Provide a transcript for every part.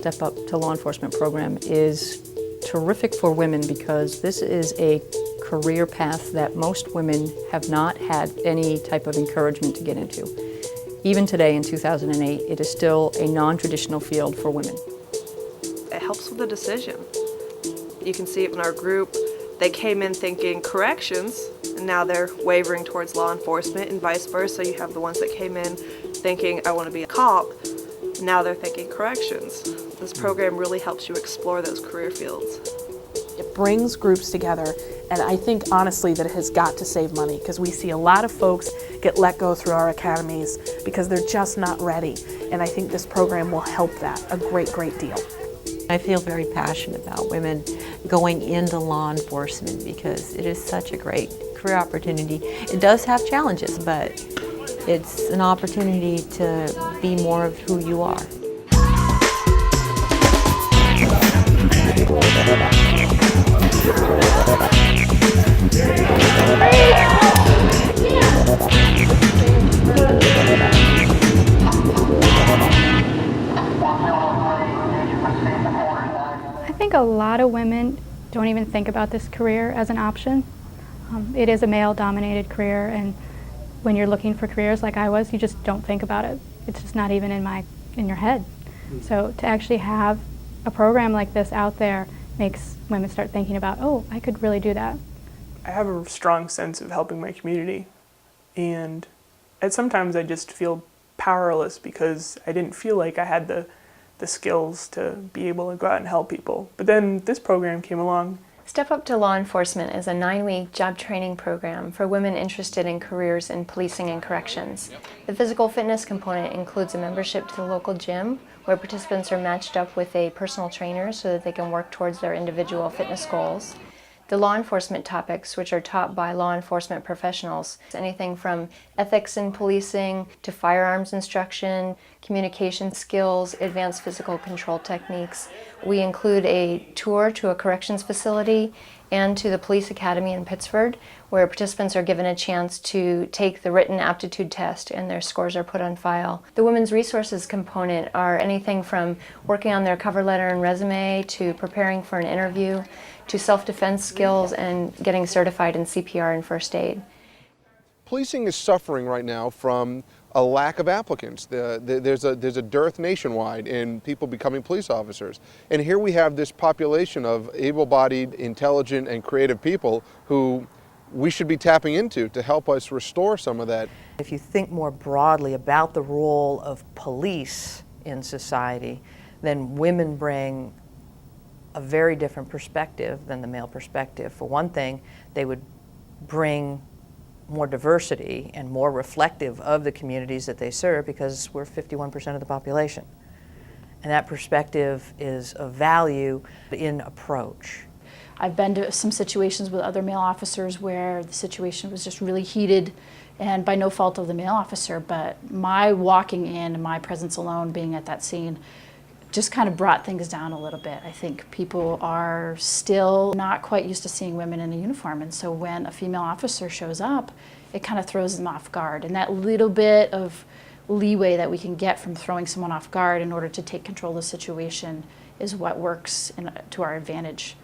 Step Up to Law Enforcement program is terrific for women because this is a career path that most women have not had any type of encouragement to get into. Even today in 2008, it is still a non-traditional field for women. It helps with the decision. You can see it in our group. They came in thinking corrections, and now they're wavering towards law enforcement, and vice versa. You have the ones that came in thinking, I want to be a cop, and now they're thinking corrections. This program really helps you explore those career fields. It brings groups together, and I think honestly that it has got to save money because we see a lot of folks get let go through our academies because they're just not ready, and I think this program will help that a great deal. I feel very passionate about women going into law enforcement because it is such a great career opportunity. It does have challenges, but it's an opportunity to be more of who you are. I think a lot of women don't even think about this career as an option. It is a male-dominated career, and when you're looking for careers like I was, you just don't think about it. It's just not even in your head. So to actually have a program like this out there makes women start thinking about, oh, I could really do that. I have a strong sense of helping my community, and sometimes I just feel powerless because I didn't feel like I had the skills to be able to go out and help people. But then this program came along. Step Up to Law Enforcement is a 9-week job training program for women interested in careers in policing and corrections. The physical fitness component includes a membership to the local gym where participants are matched up with a personal trainer so that they can work towards their individual fitness goals. The law enforcement topics, which are taught by law enforcement professionals, anything from ethics in policing to firearms instruction, communication skills, advanced physical control techniques. We include a tour to a corrections facility and to the police academy in Pittsford, where participants are given a chance to take the written aptitude test and their scores are put on file. The women's resources component are anything from working on their cover letter and resume to preparing for an interview to self-defense skills and getting certified in CPR and first aid. Policing is suffering right now from a lack of applicants. There's a dearth nationwide in people becoming police officers. And here we have this population of able-bodied, intelligent, and creative people who we should be tapping into to help us restore some of that. If you think more broadly about the role of police in society, then women bring a very different perspective than the male perspective. For one thing, they would bring more diversity and more reflective of the communities that they serve because we're 51% of the population. And that perspective is of value in approach. I've been to some situations with other male officers where the situation was just really heated and by no fault of the male officer, but my walking in and my presence alone being at that scene just kind of brought things down a little bit. I think people are still not quite used to seeing women in a uniform, and so when a female officer shows up, it kind of throws them off guard. And that little bit of leeway that we can get from throwing someone off guard in order to take control of the situation is what works to our advantage.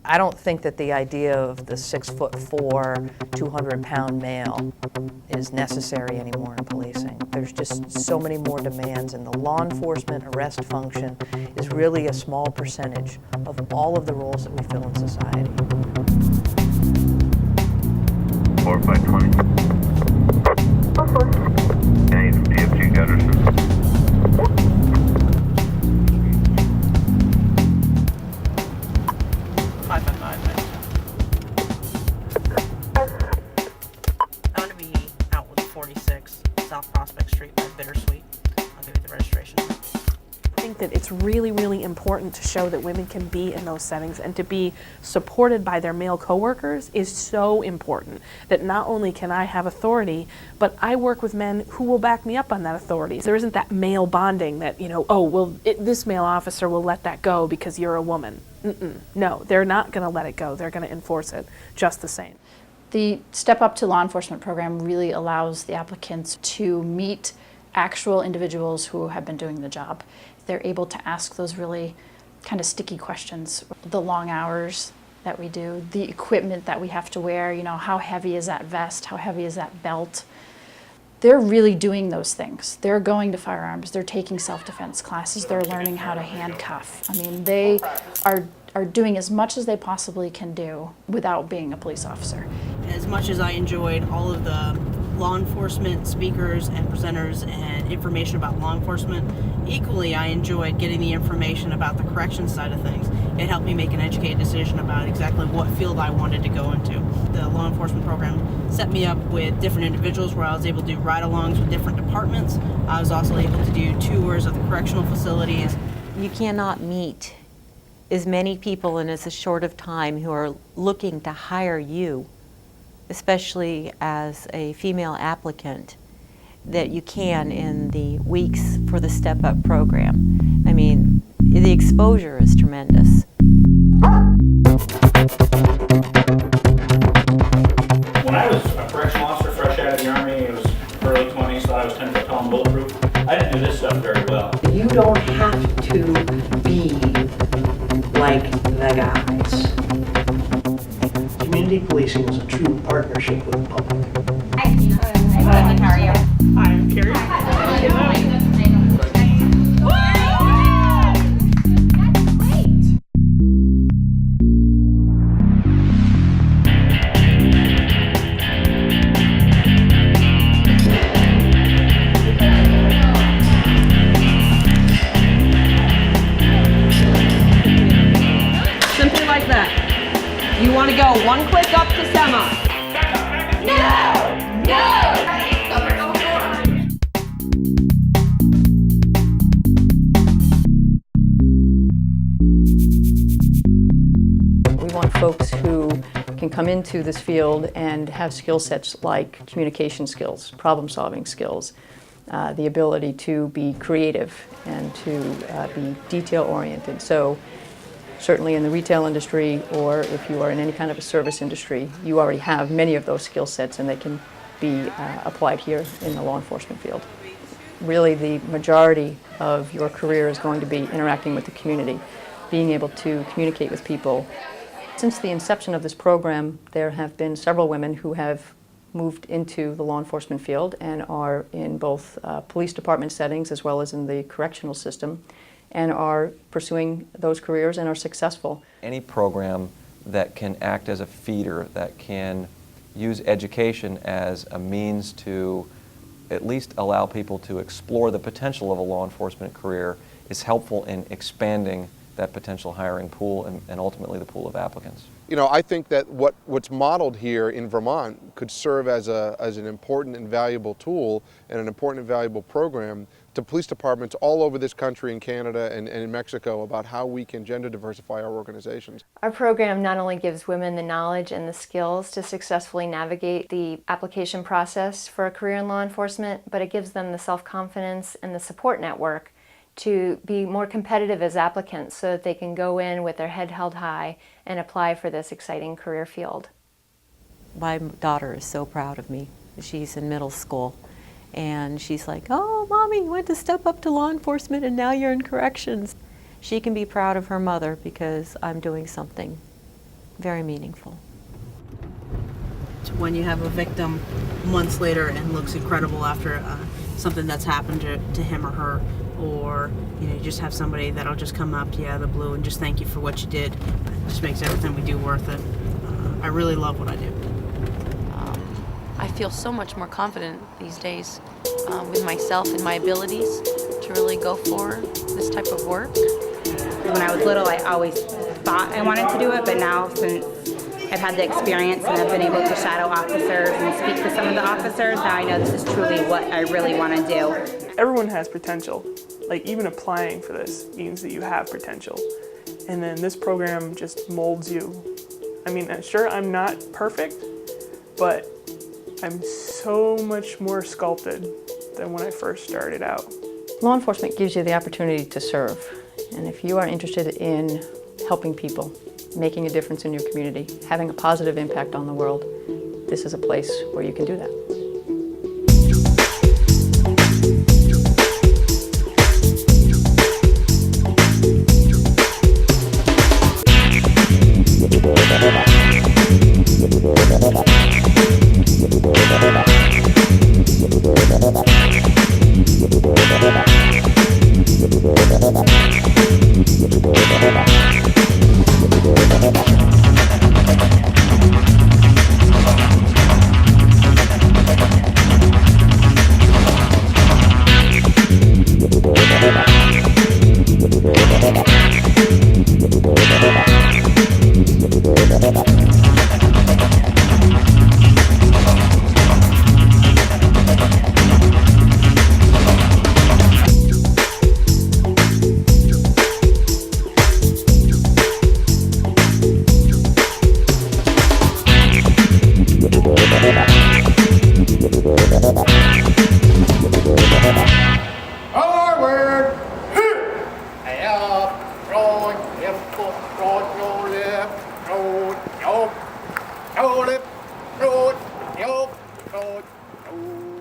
I don't think that the idea of the 6'4", 200-pound male is necessary anymore in policing. There's just so many more demands, and the law enforcement arrest function is really a small percentage of all of the roles that we fill in society. 4 by 20. Any DFG Gutterson. I'm going to be out with 46 South Prospect Street by Bittersweet. I'll give you the registration. I think that it's really important to show that women can be in those settings, and to be supported by their male coworkers is so important. That not only can I have authority, but I work with men who will back me up on that authority. There isn't that male bonding that, oh, well, this male officer will let that go because you're a woman. No, they're not going to let it go. They're going to enforce it just the same. The Step Up to Law Enforcement program really allows the applicants to meet actual individuals who have been doing the job. they're able to ask those really kind of sticky questions. The long hours that we do, the equipment that we have to wear, you know, how heavy is that vest, how heavy is that belt? They're really doing those things. They're going to firearms, they're taking self-defense classes, they're learning how to handcuff. I mean, they are doing as much as they possibly can do without being a police officer. As much as I enjoyed all of the law enforcement speakers and presenters and information about law enforcement, equally I enjoyed getting the information about the corrections side of things. It helped me make an educated decision about exactly what field I wanted to go into. The law enforcement program set me up with different individuals where I was able to do ride-alongs with different departments. I was also able to do tours of the correctional facilities. You cannot meet as many people in as short of time who are looking to hire you, especially as a female applicant, that you can in the weeks for the Step Up program. I mean, the exposure is tremendous. When I was a correctional officer fresh out of the Army, it was early 20s, so I was 10 foot tall and bulletproof. I didn't do this stuff very well. You don't have to be like the guys. Community policing is a true partnership with the public. Hi, how are you? Hi, I'm Carrie. Simply like that. You want to go one click up to semi. No! No! We want folks who can come into this field and have skill sets like communication skills, problem-solving skills, the ability to be creative and to be detail-oriented. So certainly in the retail industry, or if you are in any kind of a service industry, you already have many of those skill sets and they can be applied here in the law enforcement field. Really, the majority of your career is going to be interacting with the community, being able to communicate with people. Since the inception of this program, there have been several women who have moved into the law enforcement field and are in both police department settings as well as in the correctional system, and are pursuing those careers and are successful. Any program that can act as a feeder, that can use education as a means to at least allow people to explore the potential of a law enforcement career, is helpful in expanding that potential hiring pool and ultimately the pool of applicants. You know, I think that what's modeled here in Vermont could serve as an important and valuable tool and an important and valuable program to police departments all over this country, in Canada and in Mexico, about how we can gender diversify our organizations. Our program not only gives women the knowledge and the skills to successfully navigate the application process for a career in law enforcement, but it gives them the self-confidence and the support network to be more competitive as applicants so that they can go in with their head held high and apply for this exciting career field. My daughter is so proud of me. She's in middle school. And she's like, oh, Mommy, you went to Step Up to law enforcement and now you're in corrections. She can be proud of her mother because I'm doing something very meaningful. When you have a victim months later and looks incredible after something that's happened to him or her, or you just have somebody that'll just come up to you out of the blue and just thank you for what you did. It just makes everything we do worth it. I really love what I do. I feel so much more confident these days with myself and my abilities to really go for this type of work. When I was little, I always thought I wanted to do it, but now since I've had the experience and I've been able to shadow officers and speak to some of the officers, now I know this is truly what I really want to do. Everyone has potential. Like, even applying for this means that you have potential. And then this program just molds you. I mean, sure, I'm not perfect, but I'm so much more sculpted than when I first started out. Law enforcement gives you the opportunity to serve. And if you are interested in helping people, making a difference in your community, having a positive impact on the world, this is a place where you can do that. Forward! Up, right, left foot, right, no left, right, up, no left, right, up, right, no.